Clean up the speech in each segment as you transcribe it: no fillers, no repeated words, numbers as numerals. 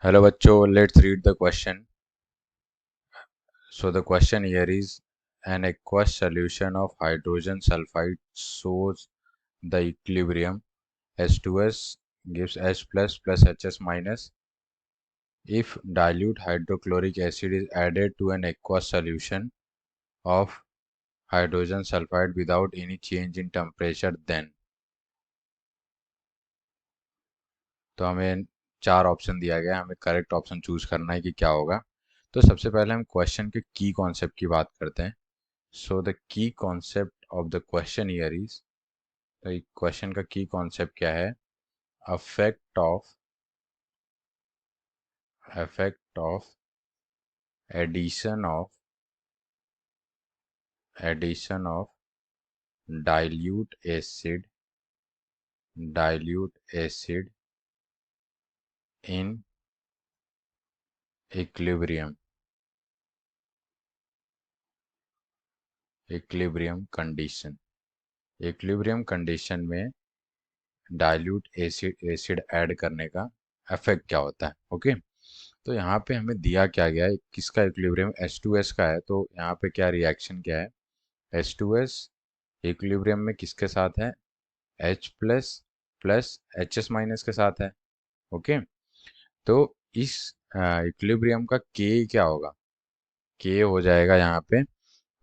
Hello bachcho, let's read the question. So the question here is an aqueous solution of hydrogen sulfide shows the equilibrium H2S gives H plus HS minus. If dilute hydrochloric acid is added to an aqueous solution of hydrogen sulfide without any change in temperature then. तो हमें चार option दिया गया है, हमें correct option choose करना है कि क्या होगा। तो सबसे पहले हम क्वेश्चन के की कॉन्सेप्ट की बात करते हैं। So the key concept of the question here is, तो क्वेश्चन का की कॉन्सेप्ट क्या है? Affect of addition of dilute acid in equilibrium condition में डाइल्यूट एसिड ऐड करने का इफेक्ट क्या होता है। ओके, तो यहाँ पे हमें दिया क्या गया है, किसका इक्विलिब्रियम H2S का है। तो यहाँ पे क्या रिएक्शन क्या है, H2S इक्विलिब्रियम में किसके साथ है, H प्लस HS माइनस के साथ है। ओके, तो इस इक्विलिब्रियम का K क्या होगा, K हो जाएगा यहाँ पे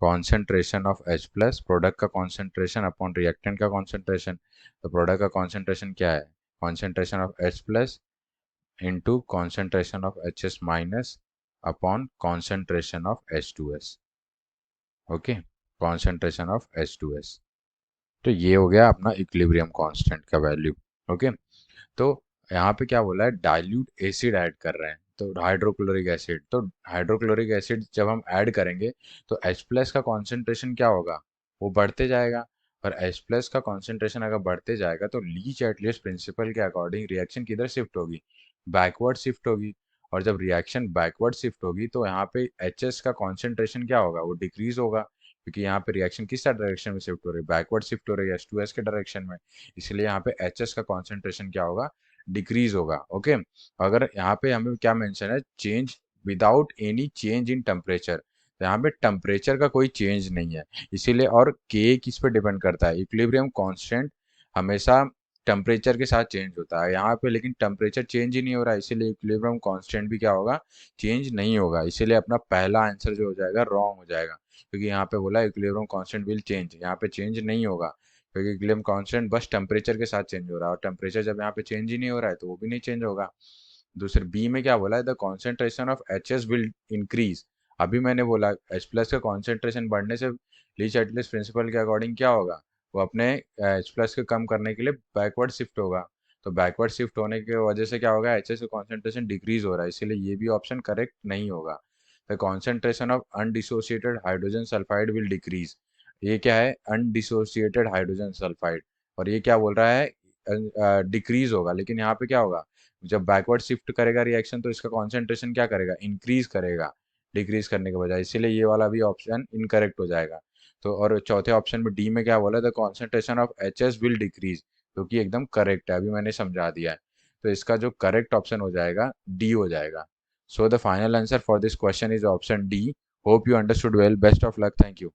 concentration of H plus, product का कॉन्सेंट्रेशन अपॉन रिएक्टेंट का कॉन्सेंट्रेशन। तो प्रोडक्ट का कॉन्सेंट्रेशन क्या है, concentration of H plus into concentration of HS minus upon concentration of H2S। Okay, concentration of H2S। तो ये हो गया अपना इक्विलिब्रियम कांस्टेंट का वैल्यू। ओके, तो यहाँ पे क्या बोला है, डाइल्यूट एसिड ऐड कर रहे हैं, तो हाइड्रोक्लोरिक एसिड। तो हाइड्रोक्लोरिक एसिड जब हम ऐड करेंगे तो H प्लस का कॉन्सेंट्रेशन क्या होगा, वो बढ़ते जाएगा। और H प्लस का कॉन्सेंट्रेशन अगर बढ़ते जाएगा तो लीच एटलीस्ट प्रिंसिपल के अकॉर्डिंग रिएक्शन किधर शिफ्ट होगी, बैकवर्ड शिफ्ट होगी। और जब रिएक्शन बैकवर्ड शिफ्ट होगी तो यहाँ पे HS का कॉन्सेंट्रेशन क्या होगा, वो डिक्रीज होगा, क्योंकि यहाँ पे रिएक्शन किस डायरेक्शन में शिफ्ट हो रही है, बैकवर्ड शिफ्ट हो रही है H2S के डायरेक्शन में। इसलिए यहाँ पे HS का कॉन्सेंट्रेशन क्या होगा, डिक्रीज होगा। ओके, अगर यहाँ पे हमें क्या मेंशन है, change without any change in temperature, तो यहाँ पे टेम्परेचर का कोई चेंज नहीं है, इसीलिए। और के किस पे डिपेंड करता है, इक्विलिब्रियम कांस्टेंट हमेशा टेम्परेचर के साथ चेंज होता है यहाँ पे, लेकिन टेम्परेचर चेंज ही नहीं हो रहा है, इसीलिए इक्विलिब्रियम कांस्टेंट भी क्या होगा, चेंज नहीं होगा। इसीलिए अपना पहला आंसर जो हो जाएगा रॉन्ग हो जाएगा, क्योंकि यहाँ पे बोला इक्विलिब्रियम कांस्टेंट विल चेंज, यहाँ पे चेंज नहीं होगा, क्योंकि इक्विलिब्रियम कांस्टेंट बस टेम्परेचर के साथ चेंज हो रहा है, और टेम्परेचर जब यहाँ पे चेंज ही नहीं हो रहा है तो वो भी नहीं चेंज होगा। दूसरे बी में क्या बोला है, the concentration of HS will increase. अभी मैंने बोला H प्लस का कॉन्सेंट्रेशन बढ़ने से लीच एटलीस्ट प्रिंसिपल के अकॉर्डिंग क्या होगा, वो अपने H प्लस के कम करने के लिए बैकवर्ड शिफ्ट होगा। तो बैकवर्ड शिफ्ट होने की वजह से क्या होगा, HS का कॉन्सेंट्रेशन डिक्रीज हो रहा है, इसीलिए ये भी ऑप्शन करेक्ट नहीं होगा। The concentration of undissociated hydrogen sulphide will decrease. ये क्या है, अनडिसोसिएटेड हाइड्रोजन सल्फाइड, और ये क्या बोल रहा है, डिक्रीज होगा। लेकिन यहाँ पे क्या होगा, जब बैकवर्ड शिफ्ट करेगा रिएक्शन तो इसका कॉन्सेंट्रेशन क्या करेगा, इंक्रीज करेगा, डिक्रीज करने के बजाय, इसीलिए ये वाला भी ऑप्शन इनकरेक्ट हो जाएगा। तो और चौथे ऑप्शन में डी में क्या बोला, the concentration of HS will decrease, जो कि एकदम करेक्ट है, अभी मैंने समझा दिया है। तो इसका जो करेक्ट ऑप्शन हो जाएगा डी हो जाएगा। So the final answer for this question is option D. Hope you understood well, best of luck, thank you.